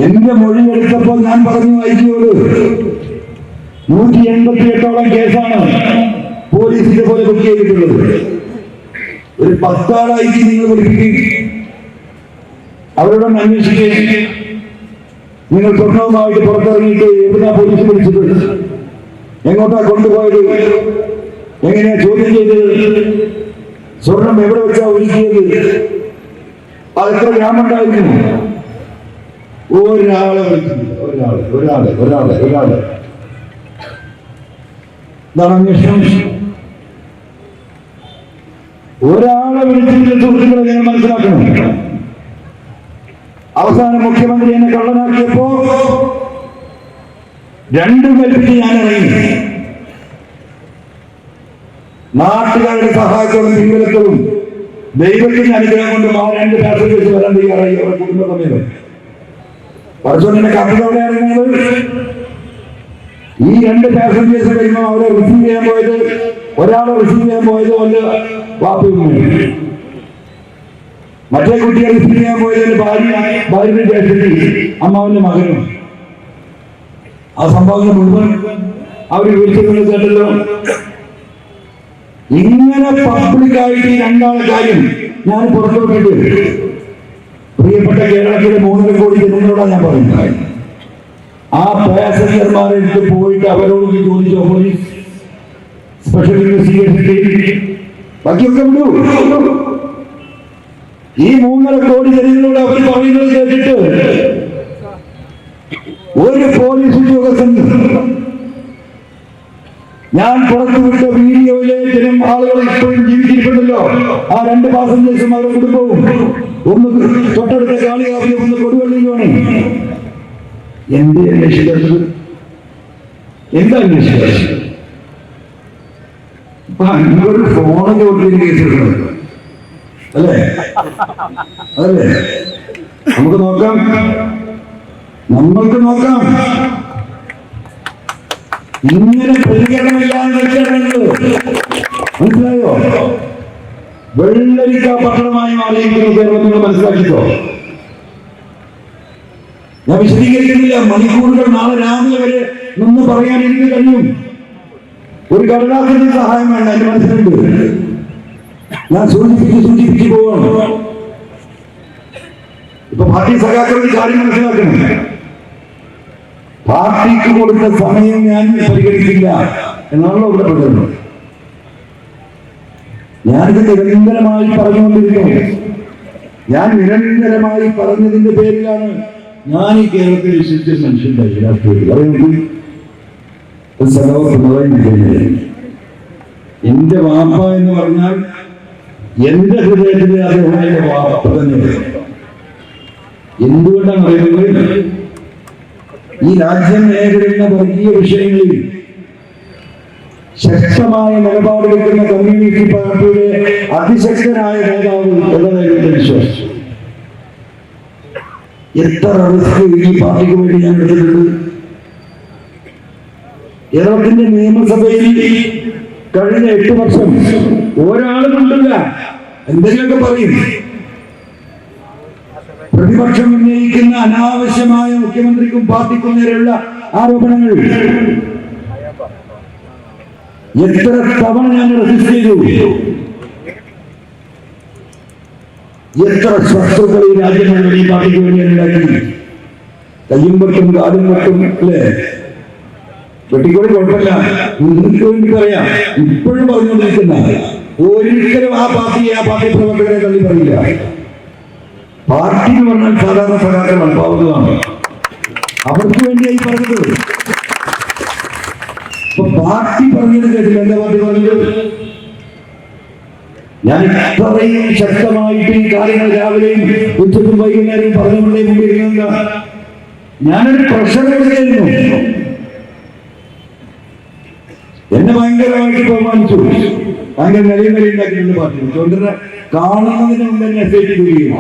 എന്റെ മൊഴി എടുത്തപ്പോൾ ഞാൻ പറഞ്ഞു ഐജിയോട് 188ഓളം കേസാണ് പോലീസ് ഇതുപോലെ ബുക്ക് ചെയ്തിട്ടുള്ളത്. ഒരു 10 ആളായിട്ട് നിങ്ങൾ പഠിപ്പിക്കുകയും അവരോടൊന്ന് അന്വേഷിക്കുകയും നിങ്ങൾ സ്വർണവുമായിട്ട് പുറത്തിറങ്ങിയിട്ട് എവിടുന്നാ പോലീസ് വിളിച്ചത്, എങ്ങോട്ടാ കൊണ്ടുപോയത്, എങ്ങനെയാ ചോദ്യം ചെയ്തത്, സ്വർണം എവിടെ വെച്ചാ ഒഴുകിയത്, അതെത്ര ഗ്രാമുണ്ടായിരുന്നു? ഒരാളെ ഇതാണ് അന്വേഷണം. ഒരാളെ വിളിച്ചിട്ട് സുഹൃത്തുക്കളെ നിങ്ങൾ മനസ്സിലാക്കണം. അവസാനം മുഖ്യമന്ത്രി എന്നെ കള്ളനാക്കിയപ്പോ 2 കൽപ്പിച്ച് ഞാൻ ഇറങ്ങി. നാട്ടുകാരുടെ സഹായത്തോടും പിൻബലത്തോടും ദൈവത്തിന്റെ അനുഗ്രഹം കൊണ്ടും ആ 2 പാസഞ്ചേഴ്സ് വരാൻ തയ്യാറായി. അവരുടെ കുടുംബ സമേതം പറച്ചോനെ കണ്ടതോടെ ഇറങ്ങുന്നത്. ഈ 2 പാസഞ്ചേഴ്സ് കഴിയുമ്പോൾ അവരെ റിസീവ് ചെയ്യാൻ പോയത്, ഒരാളെ റിസീവ് ചെയ്യാൻ പോയത് വല്ല വാപ്പയും, മറ്റേ കുട്ടിയെ റിസീവ് ചെയ്യാൻ പോയതിന്റെ ഭാര്യയുടെ ജ്യേഷ്ഠത്തി, അമ്മാവന്റെ മകനും. ആ സംഭവങ്ങൾ മുഴുവൻ അവർ വിളിച്ചത് കേട്ടല്ലോ. ഇങ്ങനെ പബ്ലിക്കായിട്ട് ഈ 2 ആളെ കാര്യം ഞാൻ പുറത്തുവിട്ടിട്ട് പ്രിയപ്പെട്ട കേരളത്തിലെ 3.5 കോടി ജനങ്ങളോടാണ് ഞാൻ പറയുന്നത്. ആ പാസഞ്ചർമാരെ എടുത്ത് പോയിട്ട് അവരോട് ചോദിച്ചോ, പോലീസ് സ്പെഷ്യൽ ഇൻവെസ്റ്റിഗേഷൻ ടീം ബാക്കിയൊക്കെ വിടൂ. ഈ 3.5 കോടി ജനങ്ങളോട് അവർ പറയുന്നത് കേട്ടിട്ട് ഒരു പോലീസ് ഉദ്യോഗസ്ഥൻ ഞാൻ പുറത്തുവിട്ട വീഡിയോയിലെ ആളുകൾ ഇപ്പോഴും ജീവിച്ചിരിപ്പുണ്ടല്ലോ. ആ 2 പാസഞ്ചേഴ്സും അവരുടെ കുടുംബവും, ഒന്ന് തൊട്ടടുത്ത കാളികാവിലും ഒന്ന് കൊടുവള്ളിയിലുമാണ്. എന്റെ അന്വേഷിക്കുന്നത് എന്താ അന്വേഷിക്കുന്നത്? ഇപ്പൊ 5 ഫോണിന്റെ ഒട്ടിന് കേസെടുക്കുന്നത് അല്ലേ? അതല്ലേ? നമുക്ക് നോക്കാം. ഇങ്ങനെ പ്രതികരണമില്ലാതെ മനസ്സിലായോ? വെള്ളരിക്ക പട്ടണമായി മാറിയിരിക്കുന്നു കേരളം. നിങ്ങൾ മനസ്സിലാക്കിക്കോ. ഞാൻ വിശദീകരിക്കുന്നില്ല. മണിക്കൂറുകൾ നാളെ രാവിലെ വരെ നിന്ന് പറയാൻ എനിക്ക് കഴിയും. ഒരു കടലാസിന്റെ സഹായം വേണ്ട. എന്റെ മനസ്സിലുണ്ട്. ഞാൻ സൂചിപ്പിച്ച് പോവാണ്. ഇപ്പൊ പാർട്ടി സഖാക്കളുടെ കാര്യം മനസ്സിലാക്കണം. പാർട്ടിക്ക് കൊടുത്ത സമയം ഞാൻ പരിഗണിക്കില്ല എന്നാണല്ലോ ഇവിടെ പറയുന്നത്. ഞാനിത് നിരന്തരമായി പറഞ്ഞുകൊണ്ടിരിക്കുന്നു. ഞാൻ നിരന്തരമായി പറഞ്ഞതിന്റെ പേരിലാണ് ഞാൻ ഈ കേരളത്തിൽ വിശ്വസിച്ച മനുഷ്യണ്ടായി രാഷ്ട്രീയത്തിൽ. പറയുന്നത് എന്റെ വാപ്പ എന്ന് പറഞ്ഞാൽ എന്റെ ഹൃദയത്തിലെ അദ്ദേഹത്തിന്റെ വാപ്പ തന്നെ. എന്തുകൊണ്ടാണ് പറയുന്നത്? ഈ രാജ്യം നേരിടുന്ന വർഗീയ വിഷയങ്ങളിൽ ശക്തമായ നിലപാട് വെക്കുന്ന കമ്മ്യൂണിസ്റ്റ് പാർട്ടിയുടെ അതിശക്തനായ നേതാവ് എന്നതായിരുന്നു വിശ്വാസം. എത്ര റിസ്ക് ഈ പാർട്ടിക്ക് വേണ്ടി ഞാൻ എടുത്തിട്ടുണ്ട്. കേരളത്തിന്റെ നിയമസഭയിൽ കഴിഞ്ഞ 8 വർഷം ഒരാളും കൊണ്ടില്ല. എന്തെങ്കിലുമൊക്കെ പറയും. പ്രതിപക്ഷം ഉന്നയിക്കുന്ന അനാവശ്യമായ മുഖ്യമന്ത്രിക്കും പാർട്ടിക്കും നേരെയുള്ള ആരോപണങ്ങൾ എത്ര തവണ ഞാൻ റെസിസ്റ്റ് ചെയ്തു. എത്ര ശത്രുക്കൾ ഈ രാജ്യങ്ങളിൽ ഈ പാർട്ടിക്ക് വേണ്ടി ഉണ്ടാക്കി. കയ്യും വെട്ടും കാലും വെട്ടും അല്ലേ? വെട്ടിക്കോടി കുഴപ്പമില്ല, നിങ്ങൾക്ക് വേണ്ടി പറയാം. ഇപ്പോഴും പറഞ്ഞുകൊണ്ടിരിക്കുന്ന ഒരിക്കലും ആ പാർട്ടി പ്രവർത്തകരെ തള്ളി പറയില്ല. പാർട്ടി എന്ന് പറഞ്ഞാൽ സാധാരണ സഖാക്കൾ അൽപാവതാണ്. അവർക്ക് വേണ്ടിയായി പറഞ്ഞത്. ഇപ്പൊ പാർട്ടി പറഞ്ഞത് കേട്ടില്ല. എന്താ പാർട്ടി പറഞ്ഞത്? ഞാൻ ഇത്രയും ശക്തമായിട്ട് ഈ കാര്യങ്ങൾ രാവിലെയും ഉച്ചക്കും വൈകുന്നേരവും പറഞ്ഞുകൊണ്ടേ മുമ്പിരുന്ന ഞാനൊരു പ്രഷർ എടുക്കായിരുന്നു. എന്നെ ഭയങ്കരമായിട്ട് ബഹുമാനിച്ചു. ഭയങ്കര നിലയും ഉണ്ടാക്കിയിട്ടുണ്ട് പാർട്ടി. ചുവന്തര കാണുന്നതിന് മുമ്പ് തന്നെ മെസ്സേജ് ഇടുകയും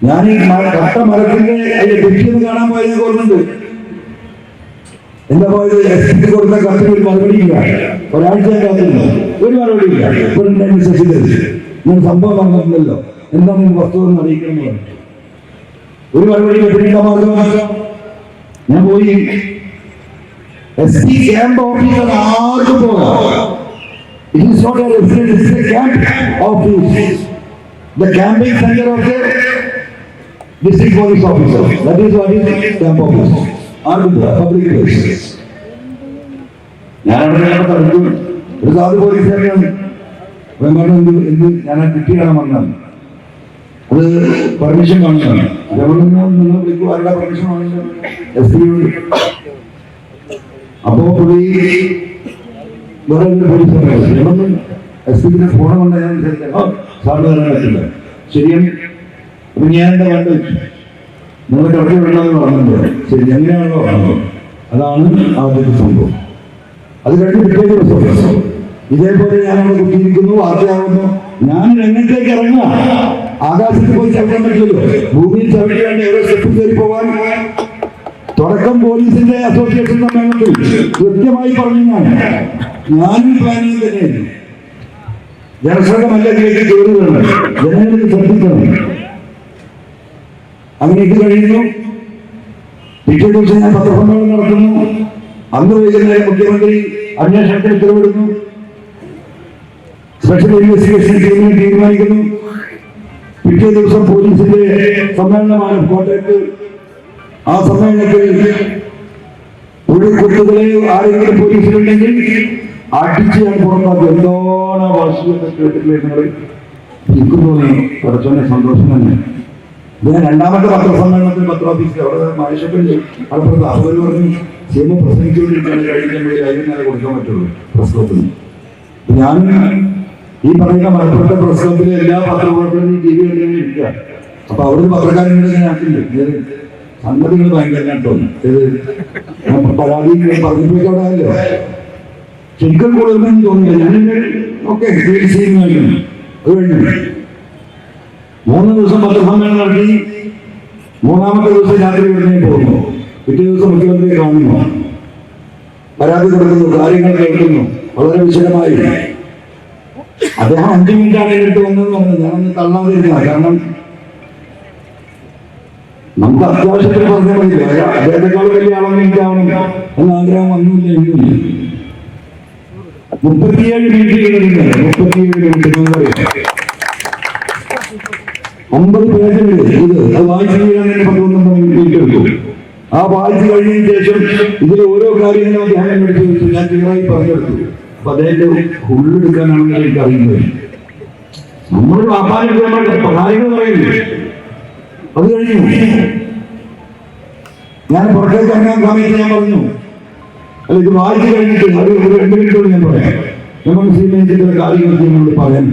ഞാൻ ഈ കട്ട മരത്തിന്റെ ദൃശ്യം കാണാൻ പോയതിനെ ഓർമ്മയുണ്ട്. എന്താ പോയത്? എസ്പിക്ക് കൊടുത്ത കത്തിന് ഒരു മറുപടിയില്ല. ഒരാഴ്ച കാത്തില്ല, ഒരു മറുപടിയില്ല. ഇപ്പോഴും ശശിധരൻ ഞാൻ സംഭവം പറഞ്ഞിട്ടുണ്ടല്ലോ, എന്താണ് വസ്തുത അറിയിക്കണം എന്ന് പറഞ്ഞു. ഒരു മറുപടി കെട്ടിട മാർഗം ഞാൻ പോയി SP ക്യാമ്പ് ഓഫീസർ ആർക്കും പോകാം. It is not a residence, it is a camp office. The camping center of the district police officer. That is what is camp office. ആർക്കും പോകാം, പബ്ലിക് പ്ലേസ്. ഞാനവിടെ തടുത്തു. ഒരു സാധു പോലീസുകാരനാണ്. എന്ത് ഞാൻ കിട്ടിയാണ് വന്നത്. അത് പെർമിഷൻ വാങ്ങിയാണ്. നിങ്ങൾ വിളിക്കും, ആരുടെ പെർമിഷൻ വാങ്ങിച്ചാൽ SP അപ്പോ പുള്ളി വേറെ പോലീസ് SP ഫോൺ കൊണ്ട് ഞാൻ സാറിന് തരാൻ പറ്റില്ല. ശരിയാണ്. അപ്പൊ ഞാൻ എന്താ കണ്ടു, നിങ്ങൾ കടത്തി വിടണമെന്ന് പറഞ്ഞിട്ടുണ്ട്. ശരി, എങ്ങനെയാണല്ലോ പറഞ്ഞത്. അതാണ് ആദ്യത്തെ സംഭവം. അത് കഴിഞ്ഞ് പിറ്റേ ദിവസം ഇതേപോലെ ഞാൻ അവിടെ കുത്തിയിരിക്കുന്നു, വാർത്തയാകുന്നു. ഞാൻ രംഗത്തേക്ക് ഇറങ്ങുക. ആകാശത്ത് പോയി ചവിട്ടാൻ പറ്റില്ലല്ലോ, ഭൂമിയിൽ ചവിട്ടിയാണ്ട് ഓരോ സ്റ്റെപ്പ് കയറി പോകാൻ. തുടക്കം പോലീസിന്റെ അസോസിയേഷൻ സമ്മേളനത്തിൽ കൃത്യമായി പറഞ്ഞു, ഞാനും പ്ലാനിങ് തന്നെയായിരുന്നു. ജനശ്രദ്ധമല്ലേക്ക് കയറുകയാണ്, ജനങ്ങൾക്ക് ശ്രദ്ധിക്കണം. അങ്ങനെ ഇത് കഴിയുന്നു. പിറ്റേ ദിവസം ഞാൻ പത്രസമ്മേളനം നടത്തുന്നു. അന്ന് വൈകുന്നേരം മുഖ്യമന്ത്രി അന്വേഷണത്തിന് ഉത്തരവിടുന്നു. സ്പെഷ്യൽ ഇൻവെസ്റ്റിഗേഷൻ ടീമിനെ തീരുമാനിക്കുന്നു. പിറ്റേ ദിവസം പോലീസിന്റെ സമ്മേളനമാണ് കോട്ടയത്ത്. ആ സമ്മേളനത്തിൽ കുട്ടികളെ ആരെങ്കിലും പോലീസിലുണ്ടെങ്കിൽ അടിച്ച് ഞാൻ പുറത്താക്കി. എന്താണ് വാശിയൊക്കെ കേട്ടിട്ടില്ലേ നിങ്ങൾ? എനിക്ക് തോന്നി കുറച്ചോനെ സന്തോഷം തന്നെ. ഞാൻ രണ്ടാമത്തെ പത്രസമ്മേളനത്തിൽ പത്രോഫീസിൽ അവിടെ മഹേഷപ്പൻ്റെ അപ്പുറത്ത് അവർ പറഞ്ഞു, സിനിമ പ്രസംഗിച്ചുകൊണ്ടിരിക്കുകയാണ്, കഴിഞ്ഞ വൈകുന്നേരം കൊടുക്കാൻ പറ്റുള്ളൂ പ്രസ് ക്ലബിന്. ഞാൻ ഈ പറയുന്ന മലപ്പുറത്തെ പ്രസ് ക്ലബിലെ എല്ലാ പത്രപ്രവർത്തകരും TV കണ്ടിങ്ങനെ ഇരിക്കുക. അപ്പൊ അവിടെ പത്രക്കാരൻ ആക്കില്ല സംഗതികൾ ഭയങ്കര കേട്ടോ. ഇത് പരാതി പറഞ്ഞിരിക്കോടാല്ലോ. ശരിക്കും കൂടുതലൊന്നും തോന്നില്ല. ഞാനിങ്ങനെ ഓക്കെ ചെയ്യുന്നു. അത് കഴിഞ്ഞു 3 ദിവസം പത്രസമ്മേളനം നടത്തി. 3-ാമത്തെ ദിവസം രാത്രി ഉടനെ പോകുന്നു. പിറ്റേ ദിവസം മുഖ്യമന്ത്രിയെ കാണുന്നു, പരാതി കൊടുക്കുന്നു, കാര്യങ്ങൾ കേൾക്കുന്നു വളരെ വിശദമായി. അദ്ദേഹം 5 മിനിറ്റാണ് എടുത്ത് വന്നതെന്ന് പറഞ്ഞു. ഞാനൊന്ന് തള്ളാതിരുന്ന, കാരണം നമുക്ക് അത്യാവശ്യത്തിന് പറഞ്ഞാൽ മതിയില്ല. അദ്ദേഹത്തെക്കാൾ വലിയ ആളൊന്നും എനിക്കാവണം എന്ന ആഗ്രഹം ഒന്നുമില്ല. എന്നുമില്ല. 37 മീറ്റിംഗുകളുണ്ട്. 37 മീറ്റിംഗ് 9 പേജുണ്ട്. ഇത് അത് വായിച്ചു കഴിയാൻ തന്നെ 11 മിനിറ്റ് എടുക്കും. ആ വായിച്ചു കഴിഞ്ഞതിന് ശേഷം ഇതിൽ ഓരോ കാര്യങ്ങളും അദ്ദേഹം എന്നോട് ചോദിച്ചു. ഞാൻ ക്ലിയറായി പറഞ്ഞെടുത്തു. അപ്പൊ അദ്ദേഹത്തെ ഉള്ളെടുക്കാനാണെന്ന് എനിക്ക് അറിയുന്നത്. നമ്മൾ വ്യാപാരം കാര്യങ്ങൾ പറയുന്നു. അത് കഴിഞ്ഞു ഞാൻ പുറത്തേക്ക് ഇറങ്ങാൻ സമയത്ത് ഞാൻ പറഞ്ഞു, അല്ല ഇത് വായിച്ചു കഴിഞ്ഞിട്ട് അത് ഒരു 2 മിനിറ്റോട് ഞാൻ പറയാം. നമ്മൾ സീനിയർ കാര്യങ്ങൾ പറയാൻ